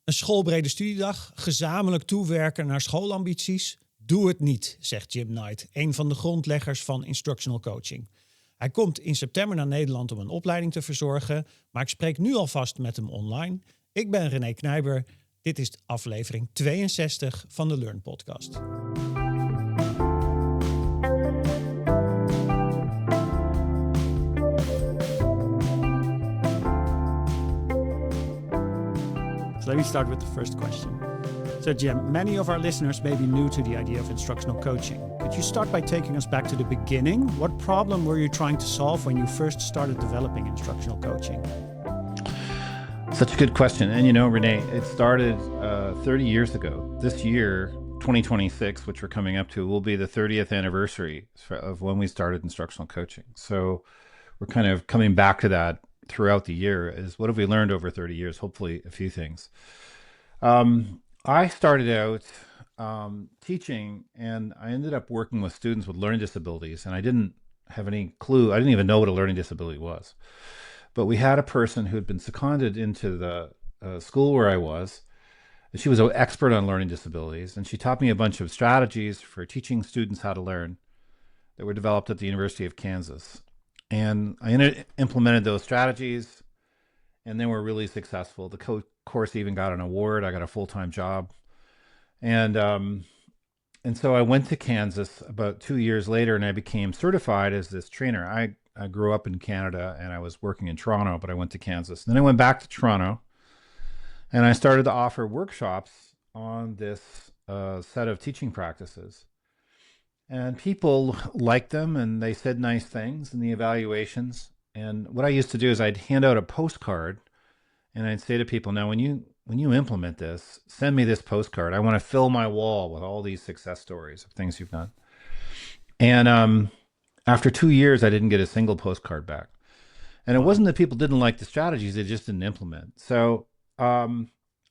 Een schoolbrede studiedag, gezamenlijk toewerken naar schoolambities. Doe het niet, zegt Jim Knight, een van de grondleggers van Instructional Coaching. Hij komt in september naar Nederland om een opleiding te verzorgen, maar ik spreek nu alvast met hem online. Ik ben René Knijber. Dit is aflevering 62 van de LLEARN Podcast. Let me start with the first question. So Jim, many of our listeners may be new to the idea of instructional coaching. Could you start by taking us back to the beginning? What problem were you trying to solve when you first started developing instructional coaching? Such a good question. And Renee, it started 30 years ago. This year, 2026, which we're coming up to, will be the 30th anniversary of when we started instructional coaching. So we're kind of coming back to that throughout the year is what have we learned over 30 years? Hopefully a few things. I started out teaching, and I ended up working with students with learning disabilities, and I didn't have any clue. I didn't even know what a learning disability was. But we had a person who had been seconded into the school where I was, and she was an expert on learning disabilities, and she taught me a bunch of strategies for teaching students how to learn that were developed at the University of Kansas. And I implemented those strategies, and they were really successful. The course even got an award. I got a full-time job. And so I went to Kansas about 2 years later, and I became certified as this trainer. I grew up in Canada, and I was working in Toronto, but I went to Kansas. And then I went back to Toronto, and I started to offer workshops on this set of teaching practices. And people liked them, and they said nice things in the evaluations. And what I used to do is I'd hand out a postcard, and I'd say to people, now when you implement this, send me this postcard. I want to fill my wall with all these success stories of things you've done. And after 2 years, I didn't get a single postcard back. And it wasn't that people didn't like the strategies, they just didn't implement. So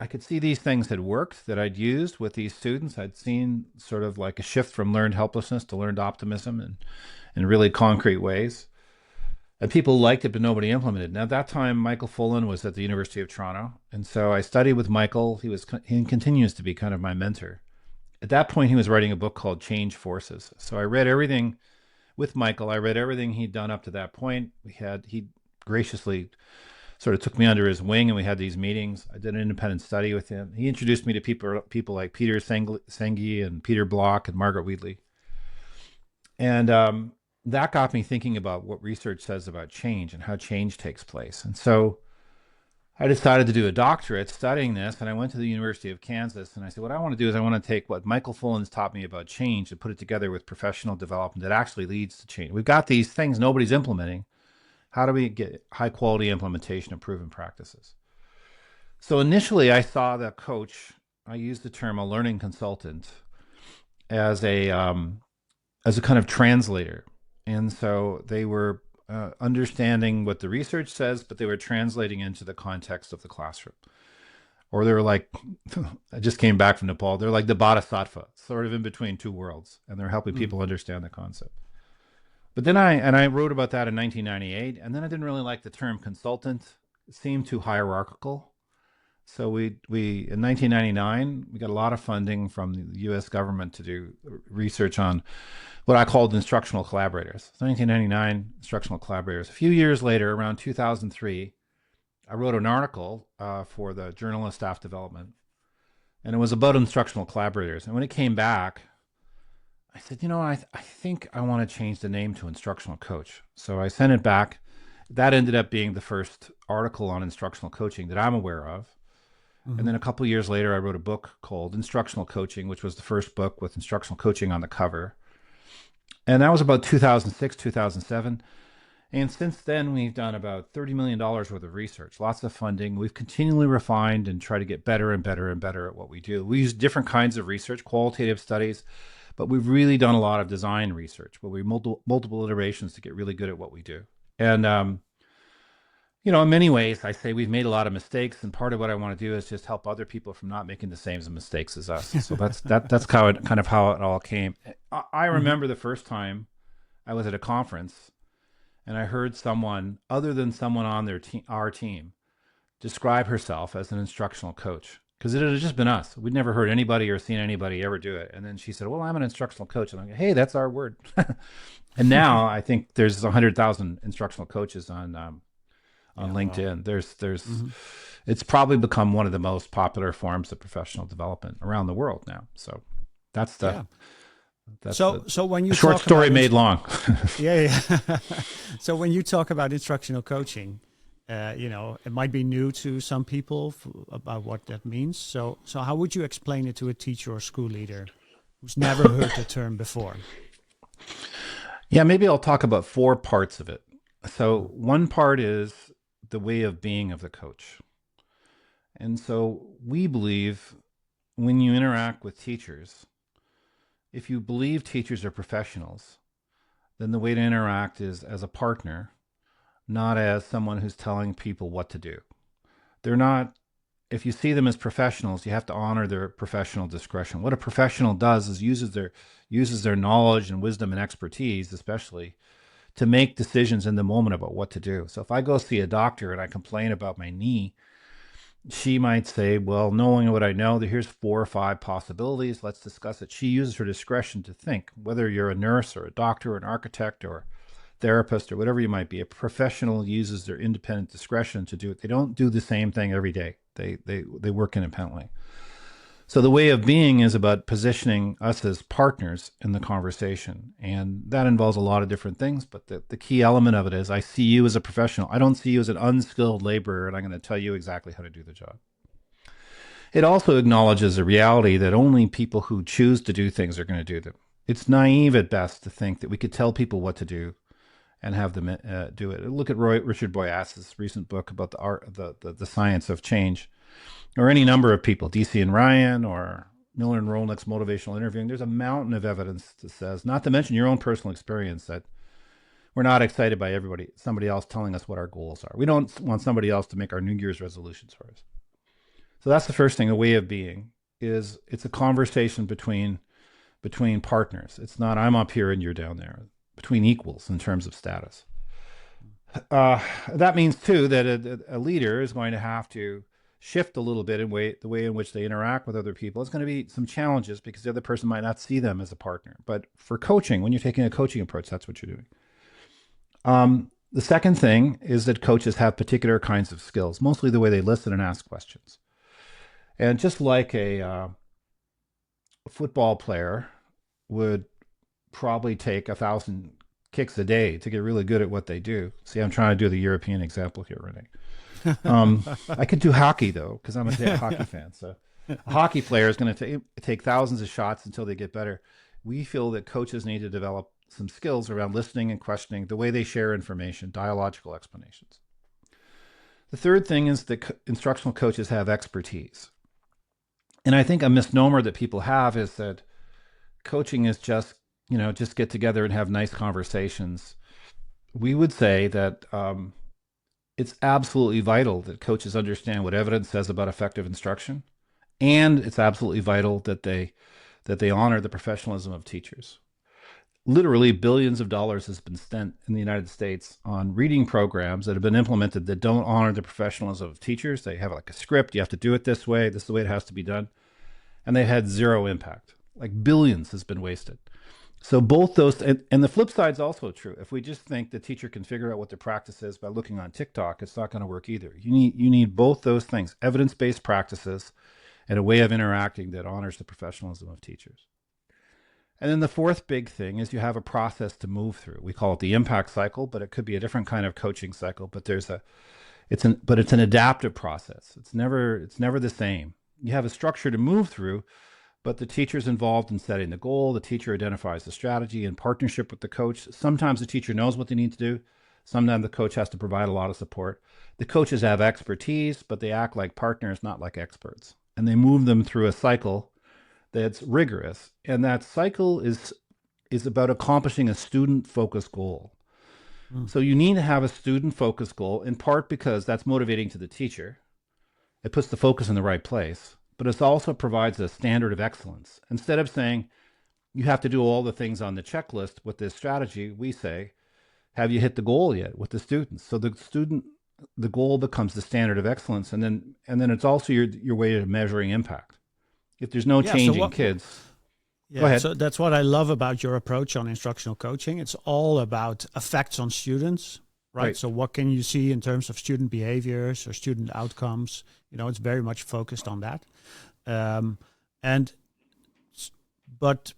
I could see these things had worked that I'd used with these students. I'd seen sort of like a shift from learned helplessness to learned optimism in really concrete ways. And people liked it, but nobody implemented. Now, at that time, Michael Fullen was at the University of Toronto. And so I studied with Michael. He continues to be kind of my mentor. At that point, he was writing a book called Change Forces. So I read everything with Michael. I read everything he'd done up to that point. He graciously sort of took me under his wing, and we had these meetings. I did an independent study with him. He introduced me to people like Peter Senge and Peter Block and Margaret Wheatley. And that got me thinking about what research says about change and how change takes place. And so I decided to do a doctorate studying this, and I went to the University of Kansas, and I said, what I want to do is I want to take what Michael Fullen's taught me about change and put it together with professional development that actually leads to change. We've got these things nobody's implementing. How do we get high quality implementation of proven practices? So initially I saw the coach, I used the term a learning consultant as a kind of translator. And so they were understanding what the research says, but they were translating into the context of the classroom. Or they were like, I just came back from Nepal, they're like the bodhisattva, sort of in between two worlds, and they're helping people understand the concept. But then I wrote about that in 1998, and then I didn't really like the term consultant. It seemed too hierarchical. So we in 1999, we got a lot of funding from the U.S. government to do research on what I called instructional collaborators. So 1999, instructional collaborators. A few years later, around 2003, I wrote an article for the Journal of Staff Development, and it was about instructional collaborators. And when it came back, I said, I think I want to change the name to instructional coach. So I sent it back. That ended up being the first article on instructional coaching that I'm aware of. Mm-hmm. And then a couple of years later, I wrote a book called Instructional Coaching, which was the first book with instructional coaching on the cover. And that was about 2006, 2007. And since then, we've done about $30 million worth of research, lots of funding. We've continually refined and try to get better and better and better at what we do. We use different kinds of research, qualitative studies, but we've really done a lot of design research, but we multiple iterations to get really good at what we do. And, in many ways, I say we've made a lot of mistakes, and part of what I want to do is just help other people from not making the same mistakes as us. So that's kind of how it all came. I remember the first time I was at a conference, and I heard someone other than someone on our team describe herself as an instructional coach. because it had just been us. We'd never heard anybody or seen anybody ever do it. And then she said, well, I'm an instructional coach. And I'm like, hey, that's our word. And now I think there's 100,000 instructional coaches on LinkedIn. Wow. It's probably become one of the most popular forms of professional development around the world now. So that's so when you short talk story about made long. Yeah. So when you talk about instructional coaching, it might be new to some people about what that means. So how would you explain it to a teacher or school leader who's never heard the term before? Yeah, maybe I'll talk about 4 parts of it. So one part is the way of being of the coach. And so we believe when you interact with teachers, if you believe teachers are professionals, then the way to interact is as a partner, not as someone who's telling people what to do. They're not, if you see them as professionals, you have to honor their professional discretion. What a professional does is uses their knowledge and wisdom and expertise, especially, to make decisions in the moment about what to do. So if I go see a doctor and I complain about my knee, she might say, well, knowing what I know, here's 4 or 5 possibilities. Let's discuss it. She uses her discretion to think, whether you're a nurse or a doctor or an architect or therapist or whatever you might be. A professional uses their independent discretion to do it. They don't do the same thing every day. They work independently. So the way of being is about positioning us as partners in the conversation. And that involves a lot of different things. But the key element of it is I see you as a professional. I don't see you as an unskilled laborer, and I'm going to tell you exactly how to do the job. It also acknowledges a reality that only people who choose to do things are going to do them. It's naive at best to think that we could tell people what to do and have them do it. Look at Richard Boyas's recent book about the art, the science of change, or any number of people, DC and Ryan or Miller and Rolnick's motivational interviewing. There's a mountain of evidence that says, not to mention your own personal experience, that we're not excited by somebody else telling us what our goals are. We don't want somebody else to make our New Year's resolutions for us. So that's the first thing. The way of being is it's a conversation between partners. It's not I'm up here and you're down there. Between equals in terms of status. That means too that a leader is going to have to shift a little bit in the way in which they interact with other people. It's going to be some challenges because the other person might not see them as a partner. But for coaching, when you're taking a coaching approach, that's what you're doing. The second thing is that coaches have particular kinds of skills, mostly the way they listen and ask questions. And just like a football player would probably take 1,000 kicks a day to get really good at what they do. See, I'm trying to do the European example here, Renee. I could do hockey though, because I'm a hockey fan. So a hockey player is going to take thousands of shots until they get better. We feel that coaches need to develop some skills around listening and questioning, the way they share information, dialogical explanations. The third thing is that instructional coaches have expertise. And I think a misnomer that people have is that coaching is just get together and have nice conversations. We would say that it's absolutely vital that coaches understand what evidence says about effective instruction, and it's absolutely vital that they honor the professionalism of teachers. Literally billions of dollars has been spent in the United States on reading programs that have been implemented that don't honor the professionalism of teachers. They have like a script. You have to do it this way. This is the way it has to be done. And they've had zero impact. Like billions has been wasted. So both those, and the flip side is also true. If we just think the teacher can figure out what their practice is by looking on TikTok, it's not going to work either. You need both those things, evidence-based practices and a way of interacting that honors the professionalism of teachers. And then the fourth big thing is you have a process to move through. We call it the impact cycle, but it could be a different kind of coaching cycle. But it's an adaptive process. It's never the same. You have a structure to move through, but the teacher's involved in setting the goal. The teacher identifies the strategy in partnership with the coach. Sometimes the teacher knows what they need to do. Sometimes the coach has to provide a lot of support. The coaches have expertise, but they act like partners, not like experts. And they move them through a cycle that's rigorous. And that cycle is about accomplishing a student-focused goal. So you need to have a student-focused goal, in part because that's motivating to the teacher. It puts the focus in the right place, but it also provides a standard of excellence. Instead of saying, you have to do all the things on the checklist with this strategy, we say, have you hit the goal yet with the students? So the student the goal becomes the standard of excellence, and then it's also your way of measuring impact. If there's no change in kids. Yeah, go ahead. So that's what I love about your approach on instructional coaching. It's all about effects on students, right? So what can you see in terms of student behaviors or student outcomes? It's very much focused on that. But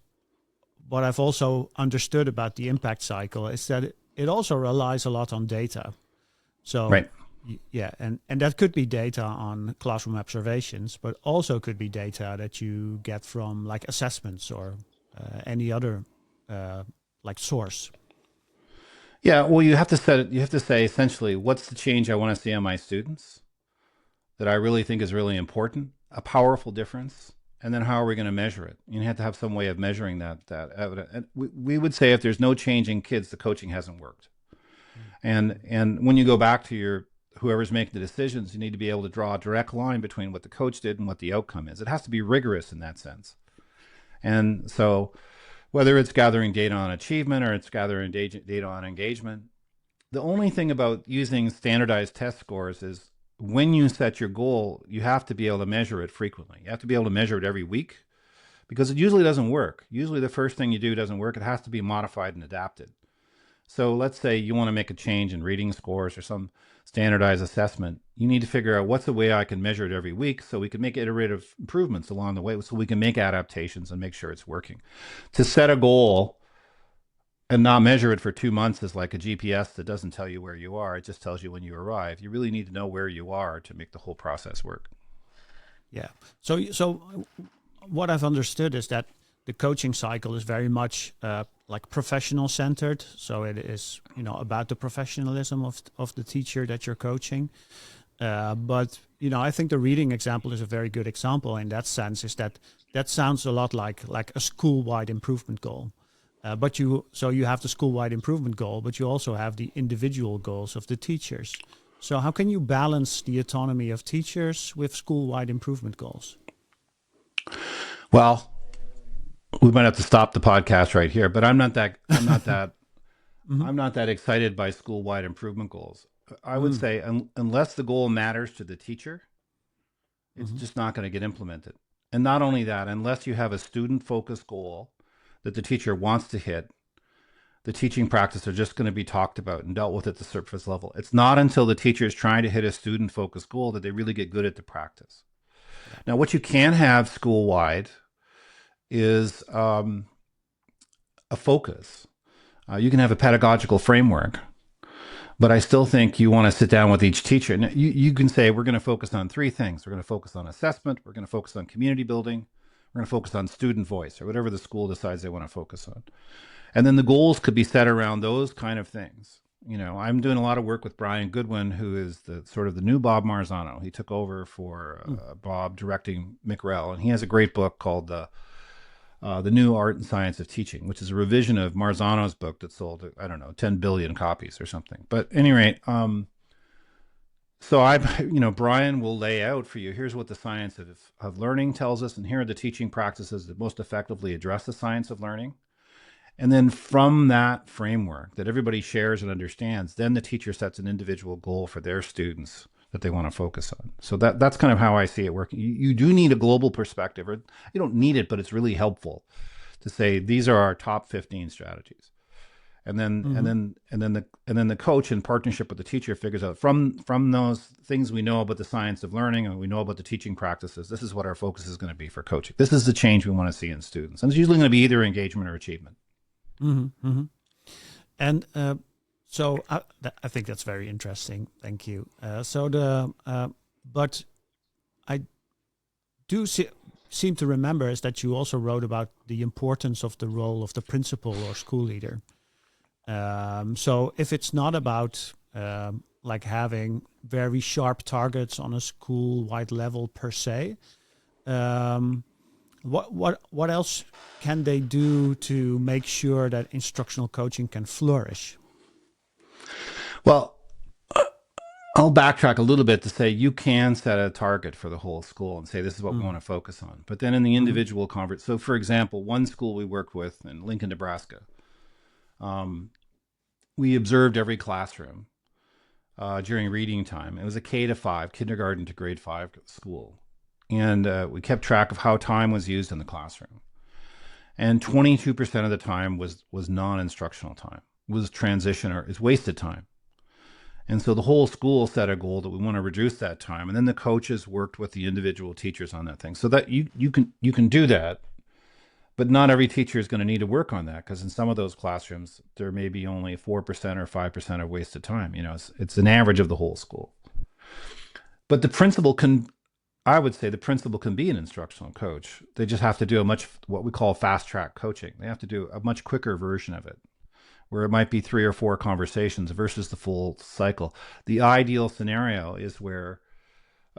what I've also understood about the impact cycle is that it also relies a lot on data. So yeah, and that could be data on classroom observations, but also could be data that you get from like assessments or any other like source. Yeah, well, you have to set it. You have to say essentially, what's the change I want to see on my students that I really think is really important, a powerful difference, and then how are we going to measure it? You have to have some way of measuring that evidence. And we would say if there's no change in kids, the coaching hasn't worked. And when you go back to whoever's making the decisions, you need to be able to draw a direct line between what the coach did and what the outcome is. It has to be rigorous in that sense. And so whether it's gathering data on achievement or it's gathering data on engagement, the only thing about using standardized test scores is when you set your goal, you have to be able to measure it frequently. You have to be able to measure it every week because it usually doesn't work. Usually the first thing you do doesn't work. It has to be modified and adapted. So let's say you want to make a change in reading scores or some standardized assessment. You need to figure out what's the way I can measure it every week so we can make iterative improvements along the way so we can make adaptations and make sure it's working. To set a goal and not measure it for 2 months is like a GPS that doesn't tell you where you are. It just tells you when you arrive. You really need to know where you are to make the whole process work. Yeah. So what I've understood is that the coaching cycle is very much like professional centered. So it is, about the professionalism of the teacher that you're coaching. But I think the reading example is a very good example in that sense, is that sounds a lot like a school-wide improvement goal. But you have the school-wide improvement goal, but you also have the individual goals of the teachers. So how can you balance the autonomy of teachers with school-wide improvement goals? Well, we might have to stop the podcast right here, but I'm not that mm-hmm. I'm not that excited by school-wide improvement goals. I would say unless the goal matters to the teacher, it's just not going to get implemented. And not only that, unless you have a student-focused goal that the teacher wants to hit, the teaching practices are just going to be talked about and dealt with at the surface level. It's not until the teacher is trying to hit a student-focused goal that they really get good at the practice. Now, what you can have school-wide is a focus. You can have a pedagogical framework, but I still think you want to sit down with each teacher. And you can say, we're going to focus on 3 things. We're going to focus on assessment. We're going to focus on community building. We're going to focus on student voice, or whatever the school decides they want to focus on. And then the goals could be set around those kind of things. I'm doing a lot of work with Brian Goodwin, who is the sort of the new Bob Marzano. He took over for Bob directing McREL, and he has a great book called The New Art and Science of Teaching, which is a revision of Marzano's book that sold, 10 billion copies or something. But at any rate, so Brian will lay out for you, here's what the science of learning tells us, and here are the teaching practices that most effectively address the science of learning. And then from that framework that everybody shares and understands, then the teacher sets an individual goal for their students that they want to focus on. So that's kind of how I see it working. You do need a global perspective, or you don't need it, but it's really helpful to say these are our top 15 strategies. And then the coach in partnership with the teacher figures out from those things we know about the science of learning and we know about the teaching practices, this is what our focus is going to be for coaching. This is the change we want to see in students. And it's usually going to be either engagement or achievement. Mm-hmm, mm-hmm. And so I think that's very interesting. Thank you. But I do seem to remember is that you also wrote about the importance of the role of the principal or school leader. So if it's not about like having very sharp targets on a school-wide level per se, what else can they do to make sure that instructional coaching can flourish? Well, I'll backtrack a little bit to say you can set a target for the whole school and say this is what we want to focus on. But then in the individual conference, so for example, one school we worked with in Lincoln, Nebraska, we observed every classroom during reading time. It was a K-5, kindergarten to grade 5 school. And we kept track of how time was used in the classroom. And 22% of the time was non-instructional time, was transition or is wasted time. And so the whole school set a goal that we want to reduce that time. And then the coaches worked with the individual teachers on that thing. So that you can do that, but not every teacher is going to need to work on that, because in some of those classrooms, there may be only 4% or 5% of wasted time. It's an average of the whole school. But I would say the principal can be an instructional coach. They just have to do what we call fast track coaching. They have to do a much quicker version of it, where it might be 3 or 4 conversations versus the full cycle. The ideal scenario is where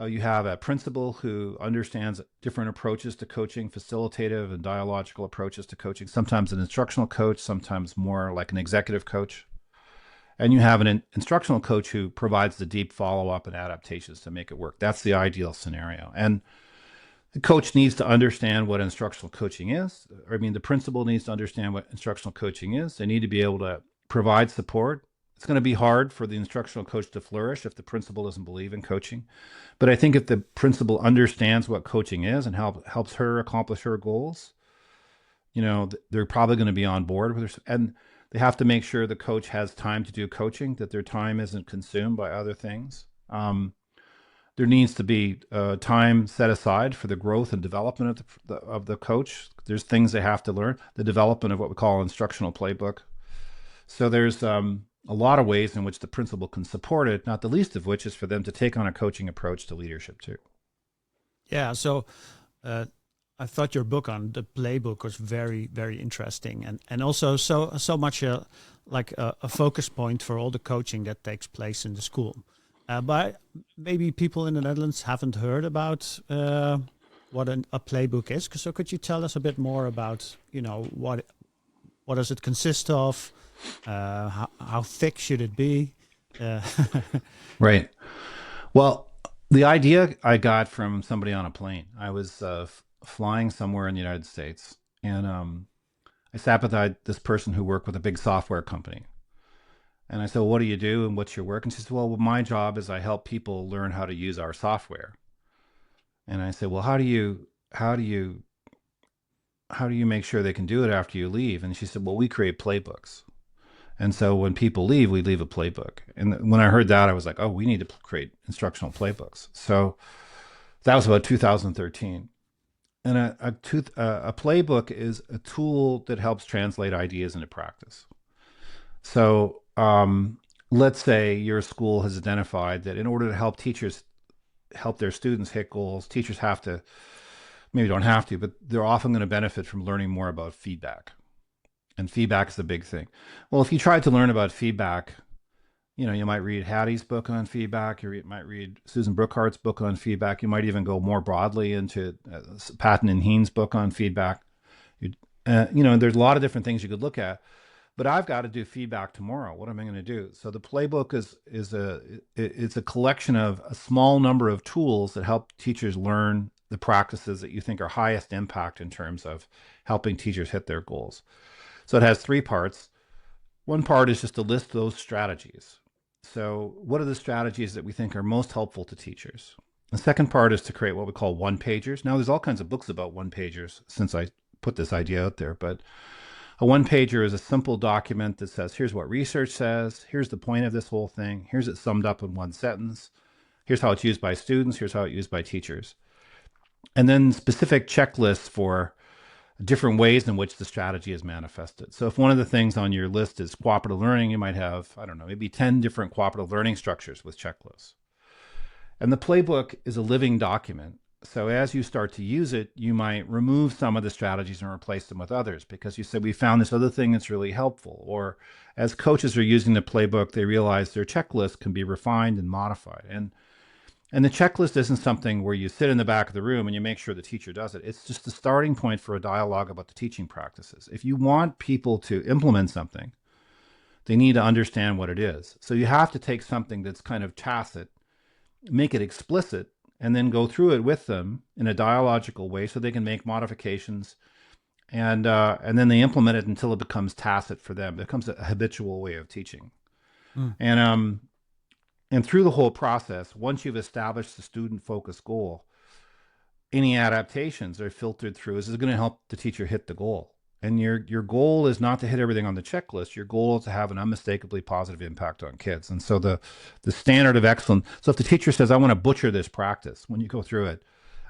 you have a principal who understands different approaches to coaching, facilitative and dialogical approaches to coaching, sometimes an instructional coach, sometimes more like an executive coach. And you have an instructional coach who provides the deep follow-up and adaptations to make it work. That's the ideal scenario. And the coach needs to understand what instructional coaching is. The principal needs to understand what instructional coaching is. They need to be able to provide support. It's going to be hard for the instructional coach to flourish if the principal doesn't believe in coaching. But I think if the principal understands what coaching is and helps her accomplish her goals, they're probably going to be on board with her. And they have to make sure the coach has time to do coaching, that their time isn't consumed by other things. There needs to be time set aside for the growth and development of the coach. There's things they have to learn, the development of what we call instructional playbook. So there's a lot of ways in which the principal can support it, not the least of which is for them to take on a coaching approach to leadership too. Yeah, so I thought your book on the playbook was very, very interesting, and also so much like a focus point for all the coaching that takes place in the school. But maybe people in the Netherlands haven't heard about what a playbook is. So could you tell us a bit more about, what does it consist of? How thick should it be? Right. Well, the idea I got from somebody on a plane. I was flying somewhere in the United States, and I sat beside this person who worked with a big software company. And I said, well, what do you do and what's your work? And she said, well, my job is I help people learn how to use our software. And I said, well, how do you make sure they can do it after you leave? And she said, well, we create playbooks. And so when people leave, we leave a playbook. And when I heard that, I was like, oh, we need to create instructional playbooks. So that was about 2013. And a playbook is a tool that helps translate ideas into practice. So let's say your school has identified that in order to help teachers help their students hit goals, teachers maybe don't have to, but they're often going to benefit from learning more about feedback. And feedback is the big thing. Well, if you try to learn about feedback, you might read Hattie's book on feedback. You might read Susan Brookhart's book on feedback. You might even go more broadly into Patton and Heen's book on feedback. There's a lot of different things you could look at. But I've got to do feedback tomorrow. What am I going to do? So the playbook is a collection of a small number of tools that help teachers learn the practices that you think are highest impact in terms of helping teachers hit their goals. So it has 3 parts. One part is just to list those strategies. So what are the strategies that we think are most helpful to teachers? The second part is to create what we call one-pagers. Now, there's all kinds of books about one-pagers since I put this idea out there, but a one-pager is a simple document that says, here's what research says, here's the point of this whole thing, here's it summed up in one sentence, here's how it's used by students, here's how it's used by teachers. And then specific checklists for different ways in which the strategy is manifested. So if one of the things on your list is cooperative learning, you might have, maybe 10 different cooperative learning structures with checklists. And the playbook is a living document. So as you start to use it, you might remove some of the strategies and replace them with others because you said, we found this other thing that's really helpful. Or as coaches are using the playbook, they realize their checklist can be refined and modified. And the checklist isn't something where you sit in the back of the room and you make sure the teacher does it. It's just the starting point for a dialogue about the teaching practices. If you want people to implement something, they need to understand what it is. So you have to take something that's kind of tacit, make it explicit, and then go through it with them in a dialogical way so they can make modifications, and then they implement it until it becomes tacit for them. It becomes a habitual way of teaching. And And through the whole process, once you've established the student-focused goal, any adaptations are filtered through. Is this going to help the teacher hit the goal? And your goal is not to hit everything on the checklist. Your goal is to have an unmistakably positive impact on kids. And so the standard of excellence. So if the teacher says, I want to butcher this practice when you go through it,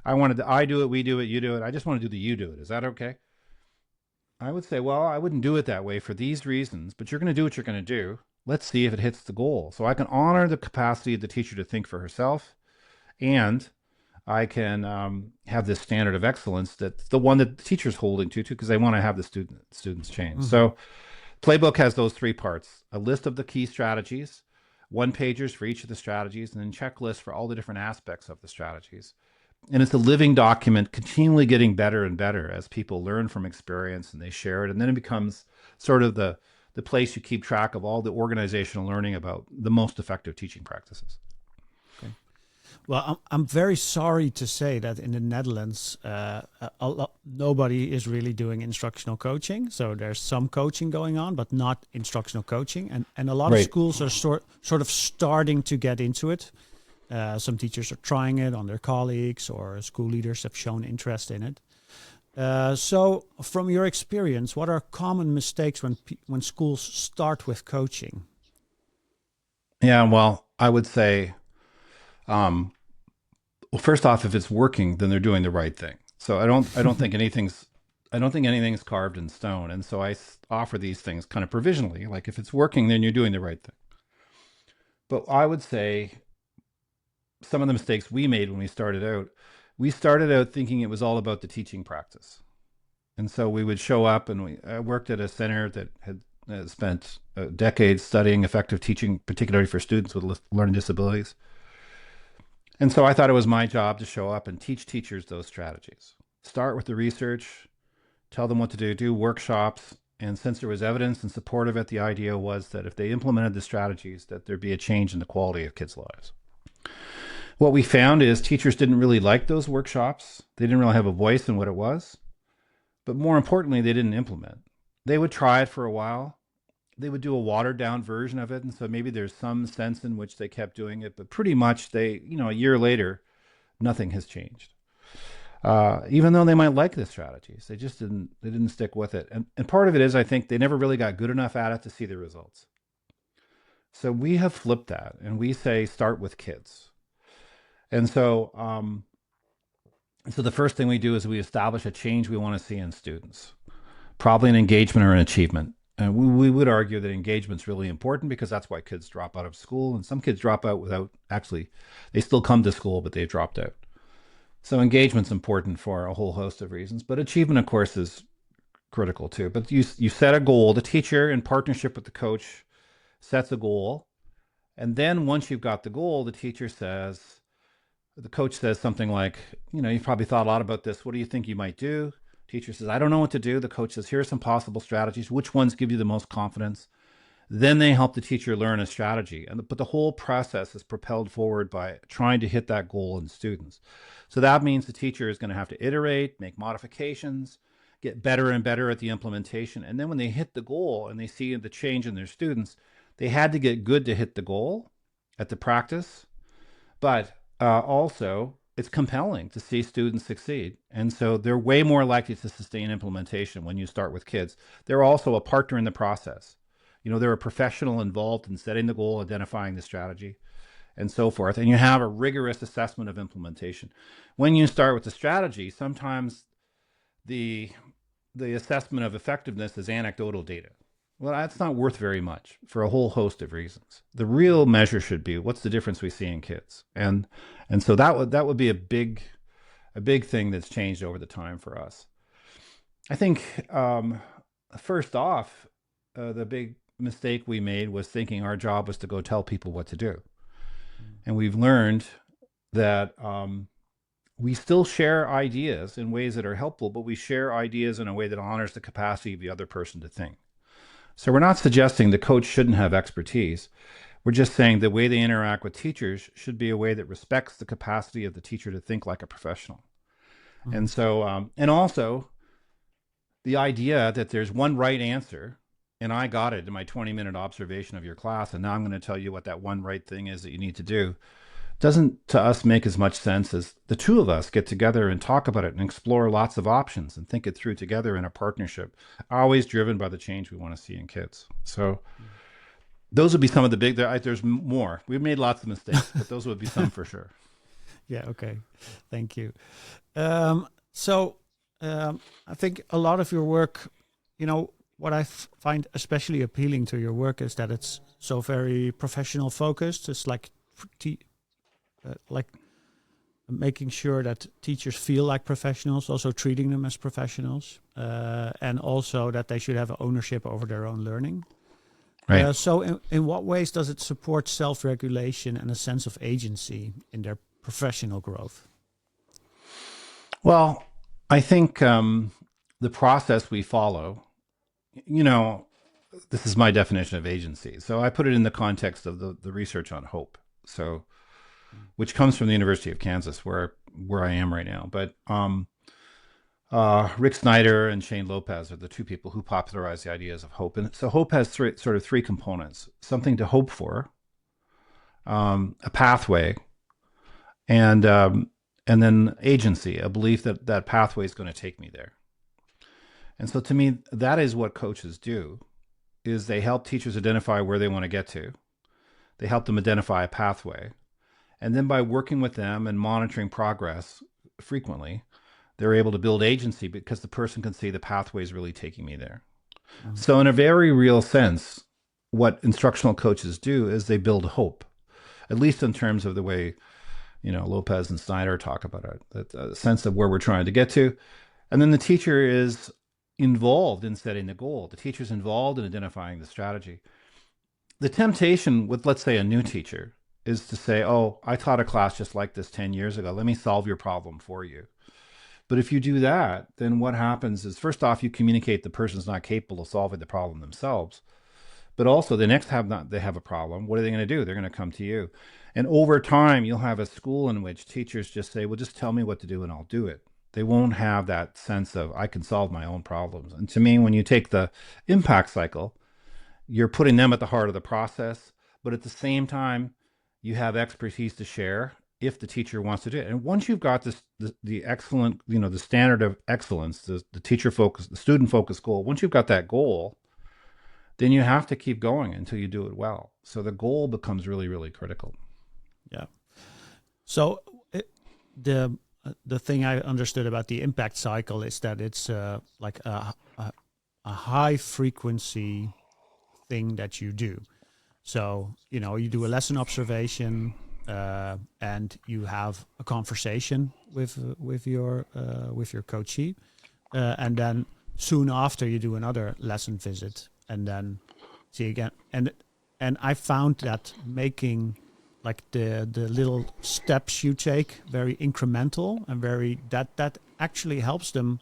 I do it, we do it, you do it. I just want to do the you do it. Is that okay? I would say, well, I wouldn't do it that way for these reasons, but you're going to do what you're going to do. Let's see if it hits the goal. So I can honor the capacity of the teacher to think for herself, and I can have this standard of excellence that's the one that the teacher's holding to because they want to have the students change. Mm-hmm. So Playbook has those three parts: a list of the key strategies, one-pagers for each of the strategies, and then checklists for all the different aspects of the strategies. And it's a living document, continually getting better and better as people learn from experience and they share it. And then it becomes sort of the place you keep track of all the organizational learning about the most effective teaching practices. Okay. Well, I'm very sorry to say that in the Netherlands, nobody is really doing instructional coaching. So there's some coaching going on, but not instructional coaching. And a lot of schools are sort of starting to get into it. Some teachers are trying it on their colleagues, or school leaders have shown interest in it. So from your experience, what are common mistakes when schools start with coaching? Yeah, well, I would say, well, first off, if it's working, then they're doing the right thing. So I don't think anything's carved in stone. And so I offer these things kind of provisionally, like if it's working, then you're doing the right thing. But I would say some of the mistakes we made when we started out thinking it was all about the teaching practice. And so we would show up, and I worked at a center that had spent decades studying effective teaching, particularly for students with learning disabilities. And so I thought it was my job to show up and teach teachers those strategies. Start with the research, tell them what to do workshops. And since there was evidence and support of it, the idea was that if they implemented the strategies, that there'd be a change in the quality of kids' lives. What we found is teachers didn't really like those workshops. They didn't really have a voice in what it was. But more importantly, they didn't implement. They would try it for a while. They would do a watered down version of it. And so maybe there's some sense in which they kept doing it, but pretty much a year later, nothing has changed. Even though they might like the strategies, they didn't stick with it. And part of it is, I think they never really got good enough at it to see the results. So we have flipped that, and we say, start with kids. And so, the first thing we do is we establish a change we want to see in students, probably an engagement or an achievement. And we would argue that engagement's really important because that's why kids drop out of school. And some kids drop out they still come to school, but they've dropped out. So engagement's important for a whole host of reasons, but achievement, of course, is critical too. But you set a goal. The teacher, in partnership with the coach, sets a goal. And then once you've got the goal, the coach says something like, you've probably thought a lot about this. What do you think you might do? Teacher says, I don't know what to do. The coach says, here are some possible strategies. Which ones give you the most confidence? Then they help the teacher learn a strategy. But the whole process is propelled forward by trying to hit that goal in students. So that means the teacher is going to have to iterate, make modifications, get better and better at the implementation. And then when they hit the goal and they see the change in their students, they had to get good to hit the goal at the practice. But also, it's compelling to see students succeed. And so they're way more likely to sustain implementation when you start with kids. They're also a partner in the process. They're a professional involved in setting the goal, identifying the strategy, and so forth. And you have a rigorous assessment of implementation. When you start with the strategy, sometimes the assessment of effectiveness is anecdotal data. Well, that's not worth very much for a whole host of reasons. The real measure should be, what's the difference we see in kids? And so that would be a big thing that's changed over the time for us. I think first off, the big mistake we made was thinking our job was to go tell people what to do. And we've learned that we still share ideas in ways that are helpful, but we share ideas in a way that honors the capacity of the other person to think. So we're not suggesting the coach shouldn't have expertise. We're just saying the way they interact with teachers should be a way that respects the capacity of the teacher to think like a professional. Mm-hmm. And so, and also the idea that there's one right answer and I got it in my 20-minute observation of your class, and now I'm going to tell you what that one right thing is that you need to do, doesn't to us make as much sense as the two of us get together and talk about it and explore lots of options and think it through together in a partnership, always driven by the change we want to see in kids. So those would be some of the big, there's more. We've made lots of mistakes, but those would be some for sure. Yeah, okay. Thank you. I think a lot of your work, what I find especially appealing to your work is that it's so very professional focused. It's like making sure that teachers feel like professionals, also treating them as professionals, and also that they should have ownership over their own learning. Right. So in what ways does it support self-regulation and a sense of agency in their professional growth? Well, I think the process we follow, this is my definition of agency. So I put it in the context of the research on hope. So, which comes from the University of Kansas, where I am right now. But Rick Snyder and Shane Lopez are the two people who popularized the ideas of hope. And so hope has three components: something to hope for, a pathway, and then agency, a belief that that pathway is going to take me there. And so to me, that is what coaches do, is they help teachers identify where they want to get to. They help them identify a pathway. And then by working with them and monitoring progress frequently, they're able to build agency because the person can see the pathway is really taking me there. Mm-hmm. So in a very real sense, what instructional coaches do is they build hope, at least in terms of the way, Lopez and Snyder talk about it, that sense of where we're trying to get to. And then the teacher is involved in setting the goal. The teacher's involved in identifying the strategy. The temptation with, let's say, a new teacher is to say, oh, I taught a class just like this 10 years ago. Let me solve your problem for you. But if you do that, then what happens is, first off, you communicate the person's not capable of solving the problem themselves. But also the next they have a problem. What are they going to do? They're going to come to you. And over time, you'll have a school in which teachers just say, well, just tell me what to do and I'll do it. They won't have that sense of, I can solve my own problems. And to me, when you take the impact cycle, you're putting them at the heart of the process. But at the same time, you have expertise to share if the teacher wants to do it. And once you've got the excellent, the standard of excellence, the teacher focus, the student focus goal, once you've got that goal, then you have to keep going until you do it well. So the goal becomes really, really critical. Yeah. So the thing I understood about the impact cycle is that it's like a high frequency thing that you do. So, you do a lesson observation, and you have a conversation with your coachee, and then soon after you do another lesson visit, and then see again. And I found that making like the little steps you take very incremental and that actually helps them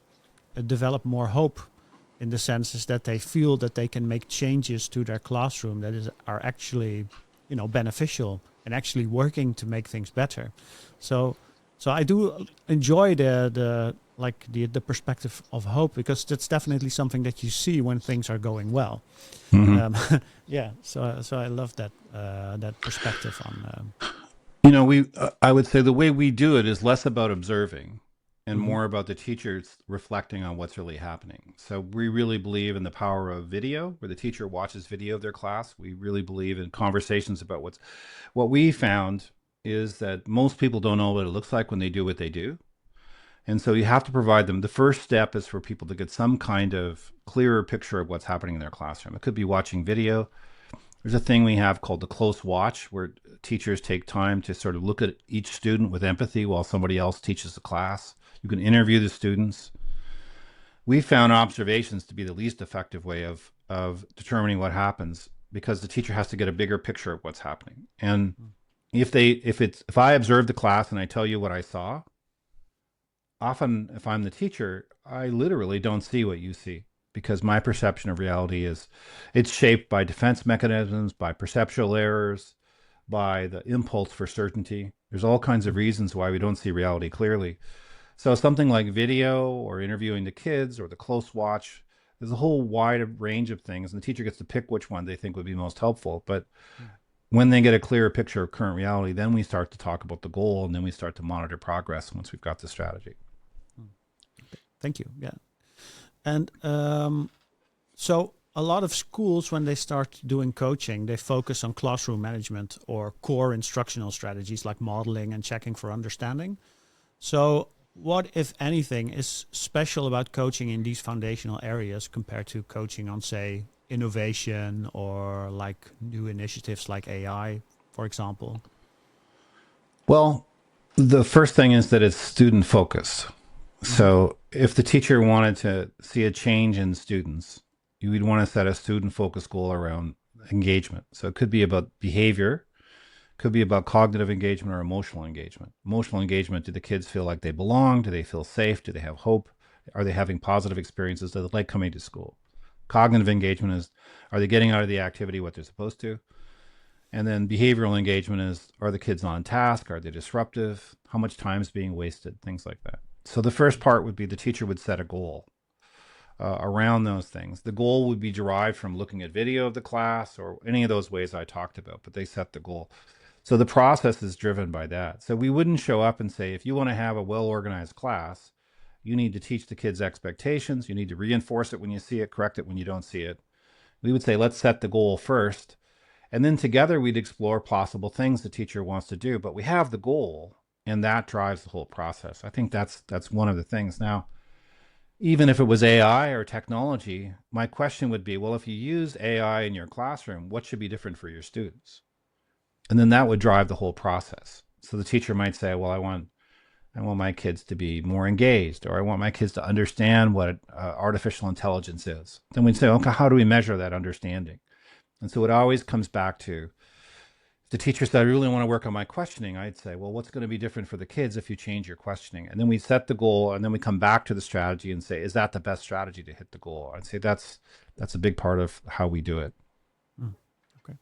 develop more hope, in the sense is that they feel that they can make changes to their classroom that are actually, beneficial and actually working to make things better. So I do enjoy the perspective of hope, because that's definitely something that you see when things are going well. Mm-hmm. So I love that perspective on. I would say the way we do it is less about observing and mm-hmm. more about the teachers reflecting on what's really happening. So we really believe in the power of video, where the teacher watches video of their class. We really believe in conversations about what we found is that most people don't know what it looks like when they do what they do. And so you have to provide them. The first step is for people to get some kind of clearer picture of what's happening in their classroom. It could be watching video. There's a thing we have called the close watch, where teachers take time to sort of look at each student with empathy while somebody else teaches the class. You can interview the students. We found observations to be the least effective way of determining what happens, because the teacher has to get a bigger picture of what's happening. And if I observe the class and I tell you what I saw, often if I'm the teacher, I literally don't see what you see, because my perception of reality it's shaped by defense mechanisms, by perceptual errors, by the impulse for certainty. There's all kinds of reasons why we don't see reality clearly. So something like video or interviewing the kids or the close watch, There's a whole wide range of things, and the teacher gets to pick which one they think would be most helpful. But when they get a clearer picture of current reality, then we start to talk about the goal, and then we start to monitor progress once we've got the strategy. Thank you. Yeah. And so a lot of schools, when they start doing coaching, they focus on classroom management or core instructional strategies like modeling and checking for understanding. So what, if anything, is special about coaching in these foundational areas compared to coaching on, say, innovation or like new initiatives like AI, for example? Well, the first thing is that it's student focused. So if the teacher wanted to see a change in students, you would want to set a student focused goal around engagement. So it could be about behavior, could be about cognitive engagement or emotional engagement. Emotional engagement, do the kids feel like they belong? Do they feel safe? Do they have hope? Are they having positive experiences? Do they like coming to school? Cognitive engagement is, are they getting out of the activity what they're supposed to? And then behavioral engagement is, are the kids on task? Are they disruptive? How much time is being wasted? Things like that. So the first part would be the teacher would set a goal around those things. The goal would be derived from looking at video of the class or any of those ways I talked about, but they set the goal. So the process is driven by that. So we wouldn't show up and say, if you want to have a well-organized class, you need to teach the kids expectations. You need to reinforce it when you see it, correct it when you don't see it. We would say, let's set the goal first. And then together we'd explore possible things the teacher wants to do. But we have the goal, and that drives the whole process. I think that's one of the things. Now, even if it was AI or technology, my question would be, well, if you use AI in your classroom, what should be different for your students? And then that would drive the whole process. So the teacher might say, well, I want my kids to be more engaged, or I want my kids to understand what artificial intelligence is. Then we'd say, okay, how do we measure that understanding? And so it always comes back to, if the teacher said, I really want to work on my questioning, I'd say, well, what's going to be different for the kids if you change your questioning? And then we set the goal, and then we come back to the strategy and say, is that the best strategy to hit the goal? I'd say that's a big part of how we do it. Okay.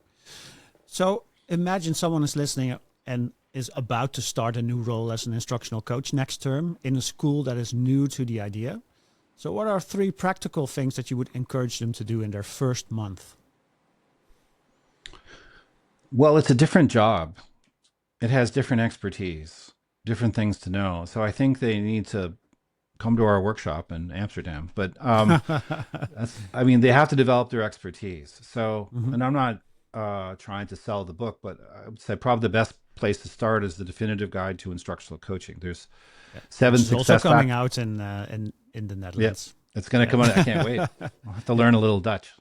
So imagine someone is listening and is about to start a new role as an instructional coach next term in a school that is new to the idea. So what are 3 practical things that you would encourage them to do in their first month? Well, it's a different job. It has different expertise, different things to know. So I think they need to come to our workshop in Amsterdam. But they have to develop their expertise. So, and I'm not trying to sell the book, but I would say probably the best place to start is the definitive guide to instructional coaching. There's 7 success factors. Also coming out in the Netherlands. Yeah, it's going to come out. I can't wait. I'll have to learn a little Dutch.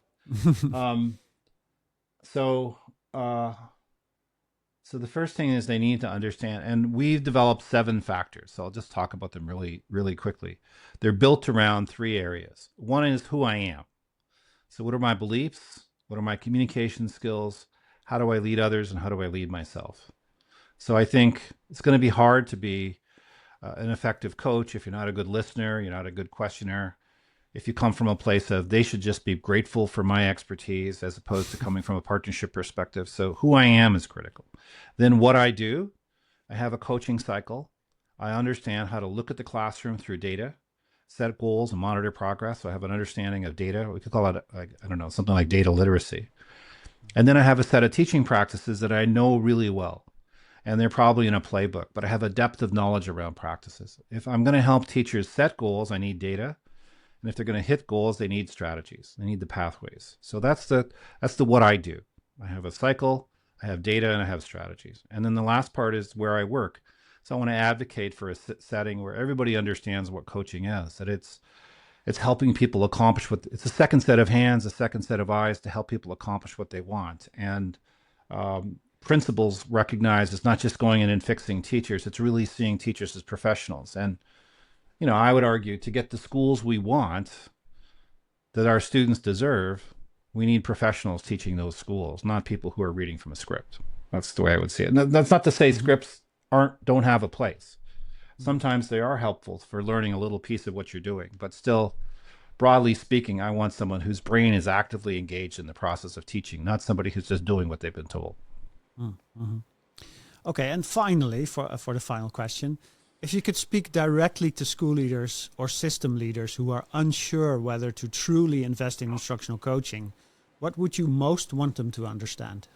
So the first thing is they need to understand, and we've developed 7 factors. So I'll just talk about them really, really quickly. They're built around 3 areas. One is who I am. So what are my beliefs? What are my communication skills? How do I lead others, and how do I lead myself? So I think it's going to be hard to be an effective coach if you're not a good listener, you're not a good questioner. If you come from a place of they should just be grateful for my expertise as opposed to coming from a partnership perspective. So who I am is critical. Then what I do, I have a coaching cycle. I understand how to look at the classroom through data, set goals, and monitor progress. So I have an understanding of data. We could call it, something like data literacy. And then I have a set of teaching practices that I know really well. And they're probably in a playbook, but I have a depth of knowledge around practices. If I'm going to help teachers set goals, I need data. And if they're going to hit goals, they need strategies. They need the pathways. So that's the what I do. I have a cycle, I have data, and I have strategies. And then the last part is where I work. So I want to advocate for a setting where everybody understands what coaching is, that it's helping people accomplish it's a second set of hands, a second set of eyes to help people accomplish what they want. And principals recognize it's not just going in and fixing teachers, it's really seeing teachers as professionals. And I would argue to get the schools we want, that our students deserve, we need professionals teaching those schools, not people who are reading from a script. That's the way I would see it. And that's not to say scripts don't have a place. Sometimes they are helpful for learning a little piece of what you're doing, but still, broadly speaking, I want someone whose brain is actively engaged in the process of teaching, not somebody who's just doing what they've been told. Mm-hmm. Okay, and finally, for the final question, If you could speak directly to school leaders or system leaders who are unsure whether to truly invest in instructional coaching, what would you most want them to understand?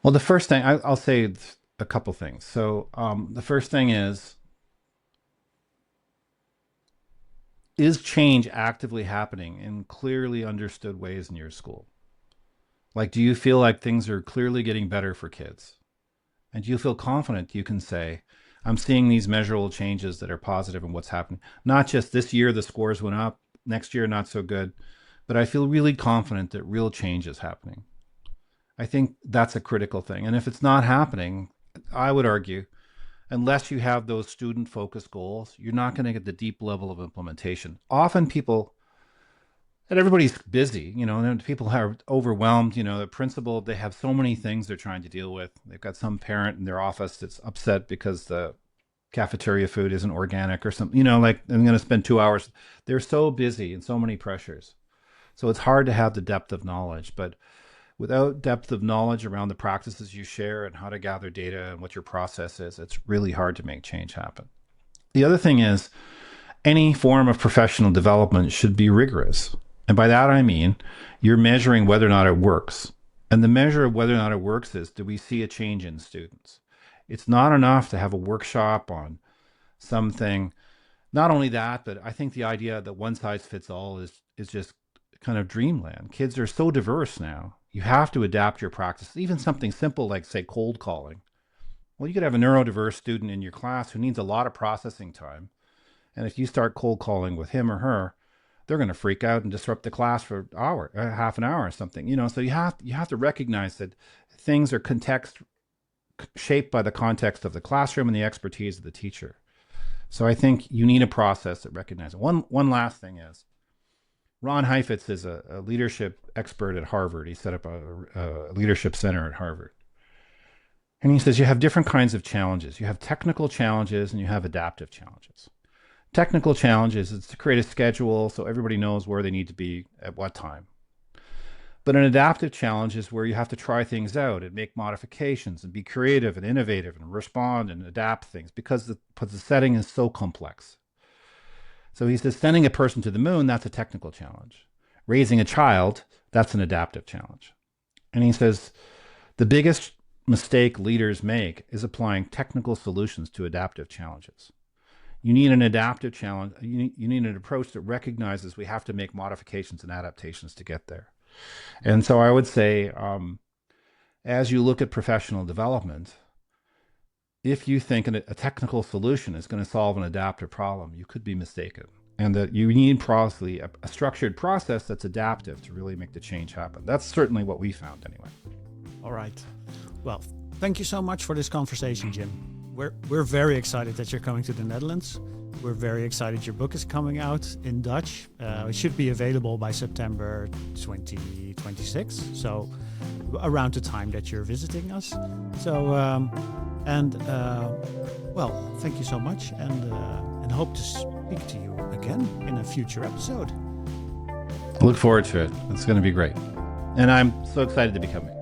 Well, the first thing, I'll say a couple things. So the first thing is change actively happening in clearly understood ways in your school? Like, do you feel like things are clearly getting better for kids? And do you feel confident you can say, I'm seeing these measurable changes that are positive in what's happening? Not just this year, the scores went up, next year, not so good, but I feel really confident that real change is happening. I think that's a critical thing. And if it's not happening, I would argue, unless you have those student-focused goals, you're not going to get the deep level of implementation. Often people, and everybody's busy, and people are overwhelmed, the principal, they have so many things they're trying to deal with. They've got some parent in their office that's upset because the cafeteria food isn't organic or something, like I'm going to spend 2 hours. They're so busy and so many pressures. So it's hard to have the depth of knowledge, but without depth of knowledge around the practices you share and how to gather data and what your process is, it's really hard to make change happen. The other thing is any form of professional development should be rigorous. And by that, I mean, you're measuring whether or not it works. And the measure of whether or not it works is, do we see a change in students? It's not enough to have a workshop on something. Not only that, but I think the idea that one size fits all is just kind of dreamland. Kids are so diverse now. You have to adapt your practice. Even something simple like, say, cold calling. Well, you could have a neurodiverse student in your class who needs a lot of processing time. And if you start cold calling with him or her, they're going to freak out and disrupt the class for an hour, half an hour or something. So you have to recognize that things are shaped by the context of the classroom and the expertise of the teacher. So I think you need a process that recognizes it. One last thing is, Ron Heifetz is a leadership expert at Harvard. He set up a leadership center at Harvard. And he says you have different kinds of challenges. You have technical challenges and you have adaptive challenges. Technical challenges is to create a schedule so everybody knows where they need to be at what time. But an adaptive challenge is where you have to try things out and make modifications and be creative and innovative and respond and adapt things because the setting is so complex. So he says sending a person to the moon, that's a technical challenge. Raising a child, that's an adaptive challenge. And he says the biggest mistake leaders make is applying technical solutions to adaptive challenges. You need an adaptive challenge. You need an approach that recognizes we have to make modifications and adaptations to get there. And so I would say, as you look at professional development, if you think a technical solution is going to solve an adaptive problem, you could be mistaken. And that you need probably a structured process that's adaptive to really make the change happen. That's certainly what we found anyway. All right. Well, thank you so much for this conversation, Jim. We're very excited that you're coming to the Netherlands. We're very excited your book is coming out in Dutch. It should be available by September 2026. So around the time that you're visiting us. So, well, thank you so much and hope to speak to you again in a future episode. Look forward to it. It's going to be great. And I'm so excited to be coming.